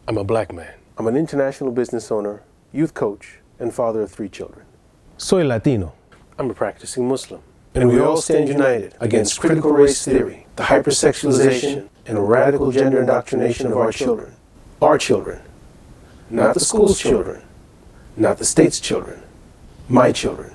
I'm a black man. I'm an international business owner, youth coach, and father of 3 children. Soy Latino. I'm a practicing Muslim. And we all stand united against critical race theory, the hypersexualization and radical gender indoctrination of our children. Our children. Not the school's children. Not the state's children. My children.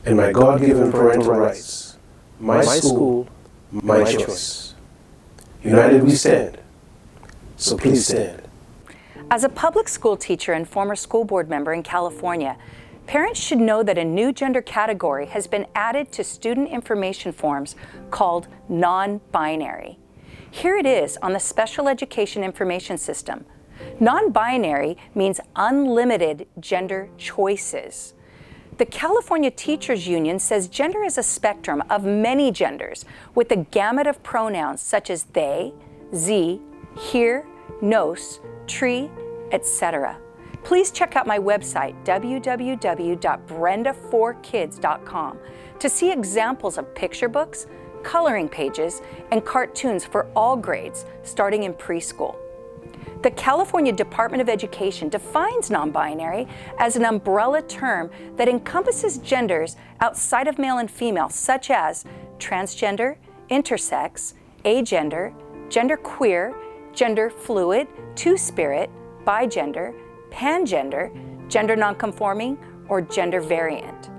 And my God-given parental rights. My school, my choice. United we stand. So please stand. As a public school teacher and former school board member in California, parents should know that a new gender category has been added to student information forms called non-binary. Here it is on the Special Education Information System. Non-binary means unlimited gender choices. The California Teachers Union says gender is a spectrum of many genders with a gamut of pronouns such as they, ze, here, nos, tree, etc. Please check out my website, www.brenda4kids.com, to see examples of picture books, coloring pages, and cartoons for all grades, starting in preschool. The California Department of Education defines non-binary as an umbrella term that encompasses genders outside of male and female, such as transgender, intersex, agender, genderqueer, gender fluid, two-spirit, bigender, pangender, gender nonconforming, or gender variant.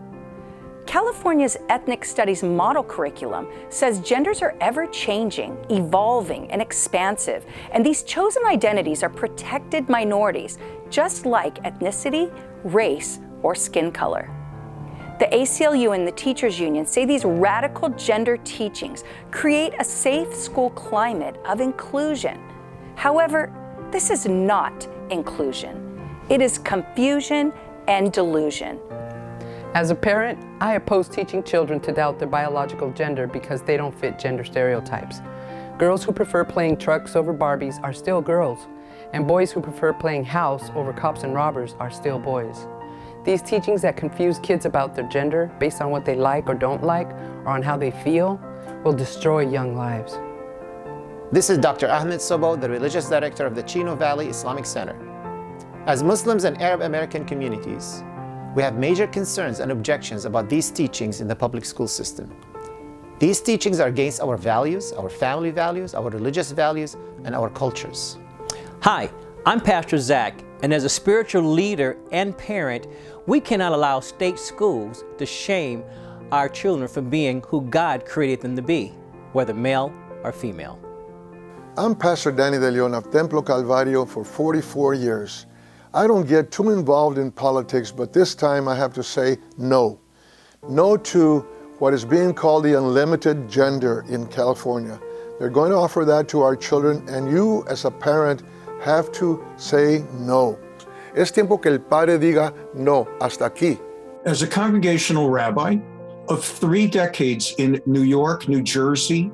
California's Ethnic Studies model curriculum says genders are ever-changing, evolving, and expansive, and these chosen identities are protected minorities, just like ethnicity, race, or skin color. The ACLU and the Teachers Union say these radical gender teachings create a safe school climate of inclusion. However, this is not inclusion. It is confusion and delusion. As a parent, I oppose teaching children to doubt their biological gender because they don't fit gender stereotypes. Girls who prefer playing trucks over Barbies are still girls, and boys who prefer playing house over cops and robbers are still boys. These teachings that confuse kids about their gender based on what they like or don't like, or on how they feel, will destroy young lives. This is Dr. Ahmed Sobo, the Religious Director of the Chino Valley Islamic Center. As Muslims and Arab American communities, we have major concerns and objections about these teachings in the public school system. These teachings are against our values, our family values, our religious values, and our cultures. Hi, I'm Pastor Zach, and as a spiritual leader and parent, we cannot allow state schools to shame our children for being who God created them to be, whether male or female. I'm Pastor Danny De Leon of Templo Calvario for 44 years. I don't get too involved in politics, but this time I have to say no. No to what is being called the unlimited gender in California. They're going to offer that to our children, and you as a parent have to say no. Es tiempo que el padre diga no, hasta aquí. As a congregational rabbi of 3 decades in New York, New Jersey,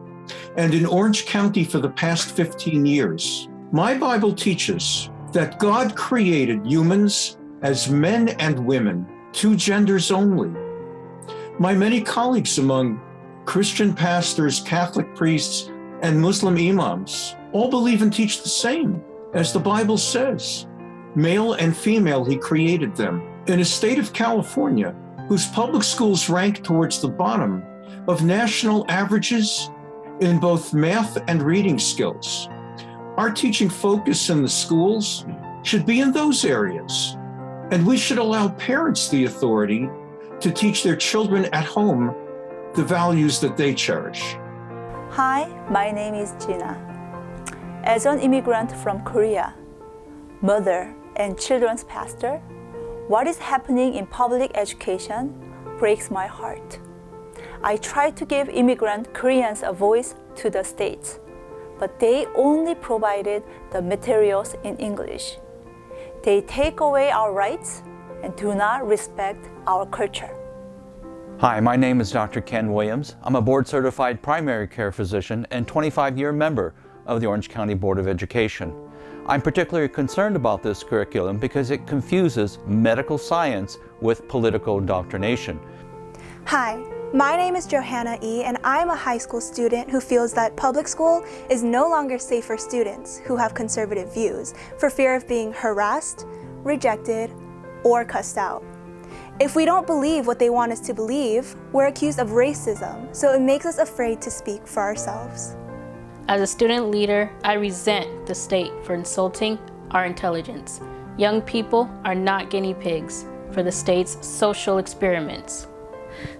and in Orange County for the past 15 years, my Bible teaches that God created humans as men and women, 2 genders only. My many colleagues among Christian pastors, Catholic priests, and Muslim imams all believe and teach the same, as the Bible says. Male and female, he created them. In a state of California, whose public schools rank towards the bottom of national averages in both math and reading skills, our teaching focus in the schools should be in those areas, and we should allow parents the authority to teach their children at home the values that they cherish. Hi, my name is Gina. As an immigrant from Korea, mother and children's pastor, what is happening in public education breaks my heart. I try to give immigrant Koreans a voice to the States, but they only provided the materials in English. They take away our rights and do not respect our culture. Hi, my name is Dr. Ken Williams. I'm a board-certified primary care physician and 25-year member of the Orange County Board of Education. I'm particularly concerned about this curriculum because it confuses medical science with political indoctrination. Hi, my name is Johanna E., and I'm a high school student who feels that public school is no longer safe for students who have conservative views for fear of being harassed, rejected, or cussed out. If we don't believe what they want us to believe, we're accused of racism, so it makes us afraid to speak for ourselves. As a student leader, I resent the state for insulting our intelligence. Young people are not guinea pigs for the state's social experiments.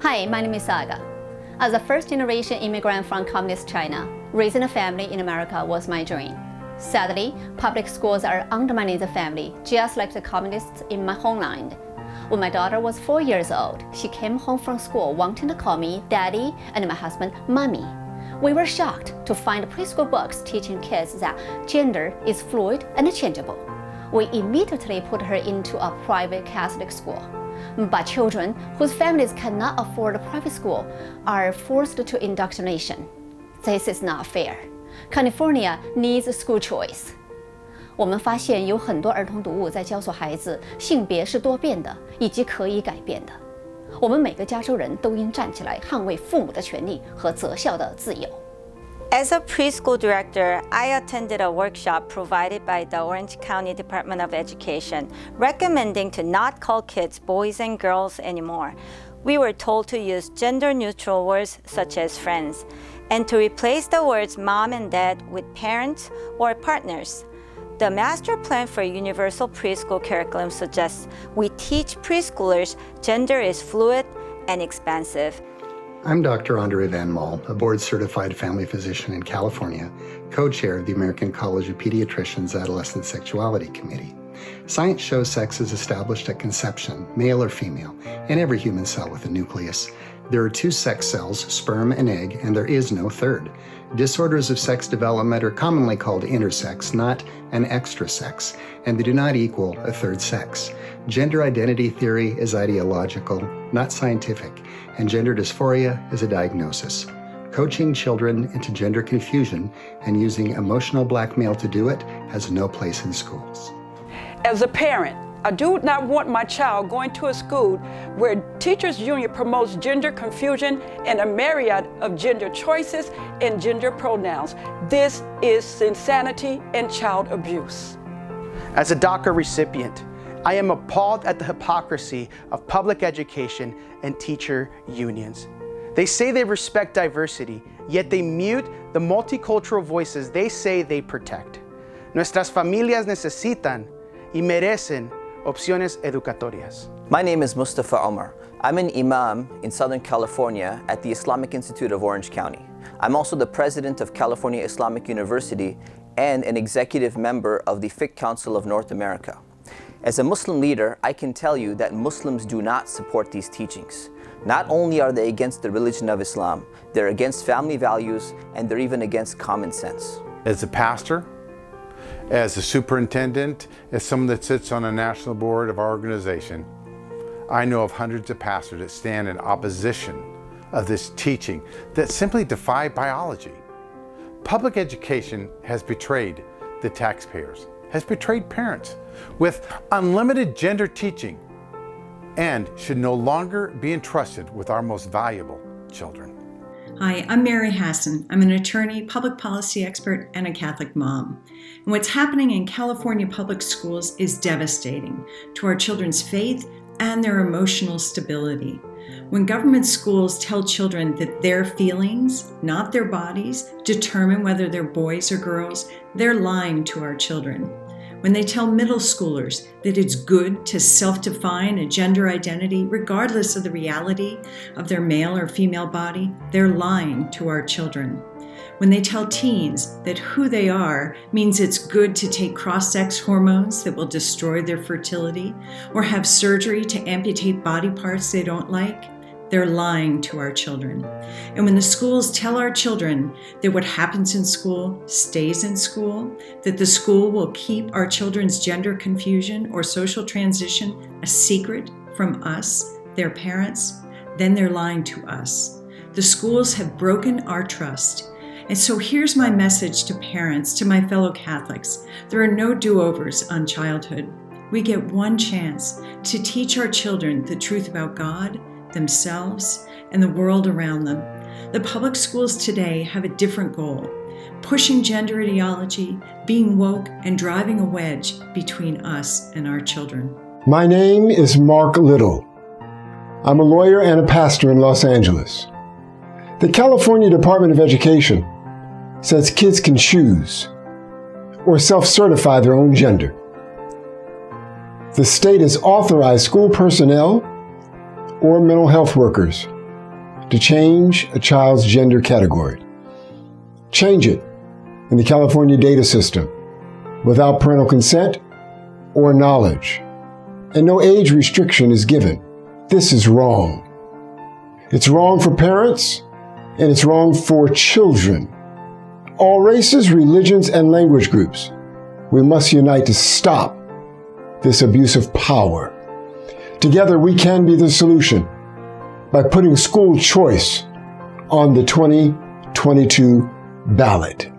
Hi, my name is Saga. As a first-generation immigrant from communist China, raising a family in America was my dream. Sadly, public schools are undermining the family, just like the communists in my homeland. When my daughter was 4 years old, she came home from school wanting to call me Daddy and my husband Mommy. We were shocked to find preschool books teaching kids that gender is fluid and changeable. We immediately put her into a private Catholic school. But children whose families cannot afford a private school are forced to indoctrination. This is not fair. California needs school choice. 我们发现有很多儿童读物在教唆孩子，性别是多变的，以及可以改变的。我们每个加州人都应站起来捍卫父母的权利和择校的自由。As a preschool director, I attended a workshop provided by the Orange County Department of Education recommending to not call kids boys and girls anymore. We were told to use gender-neutral words such as friends and to replace the words mom and dad with parents or partners. The master plan for universal preschool curriculum suggests we teach preschoolers gender is fluid and expansive. I'm Dr. Andre Van Mol, a board-certified family physician in California, co-chair of the American College of Pediatricians Adolescent Sexuality Committee. Science shows sex is established at conception, male or female, in every human cell with a nucleus. There are 2 sex cells, sperm and egg, and there is no third. Disorders of sex development are commonly called intersex, not an extra sex, and they do not equal a third sex. Gender identity theory is ideological, not scientific, and gender dysphoria is a diagnosis. Coaching children into gender confusion and using emotional blackmail to do it has no place in schools. As a parent, I do not want my child going to a school where Teachers Union promotes gender confusion and a myriad of gender choices and gender pronouns. This is insanity and child abuse. As a DACA recipient, I am appalled at the hypocrisy of public education and teacher unions. They say they respect diversity, yet they mute the multicultural voices they say they protect. Nuestras familias necesitan y merecen opciones educatorias. My name is Mustafa Omar. I'm an imam in Southern California at the Islamic Institute of Orange County. I'm also the president of California Islamic University and an executive member of the Fiqh Council of North America. As a Muslim leader, I can tell you that Muslims do not support these teachings. Not only are they against the religion of Islam, they're against family values, and they're even against common sense. As a pastor, as a superintendent, as someone that sits on a national board of our organization, I know of hundreds of pastors that stand in opposition of this teaching that simply defy biology. Public education has betrayed the taxpayers, has betrayed parents with unlimited gender teaching, and should no longer be entrusted with our most valuable children. Hi, I'm Mary Hassan. I'm an attorney, public policy expert, and a Catholic mom. And what's happening in California public schools is devastating to our children's faith and their emotional stability. When government schools tell children that their feelings, not their bodies, determine whether they're boys or girls, they're lying to our children. When they tell middle schoolers that it's good to self-define a gender identity regardless of the reality of their male or female body, they're lying to our children. When they tell teens that who they are means it's good to take cross-sex hormones that will destroy their fertility or have surgery to amputate body parts they don't like, they're lying to our children. And when the schools tell our children that what happens in school stays in school, that the school will keep our children's gender confusion or social transition a secret from us, their parents, then they're lying to us. The schools have broken our trust. And so here's my message to parents, to my fellow Catholics. There are no do-overs on childhood. We get one chance to teach our children the truth about God, themselves, and the world around them. The public schools today have a different goal: pushing gender ideology, being woke, and driving a wedge between us and our children. My name is Mark Little. I'm a lawyer and a pastor in Los Angeles. The California Department of Education says kids can choose or self-certify their own gender. The state has authorized school personnel or mental health workers to change a child's gender category. Change it in the California data system without parental consent or knowledge, and no age restriction is given. This is wrong. It's wrong for parents, and it's wrong for children. All races, religions, and language groups, we must unite to stop this abuse of power. Together, we can be the solution by putting school choice on the 2022 ballot.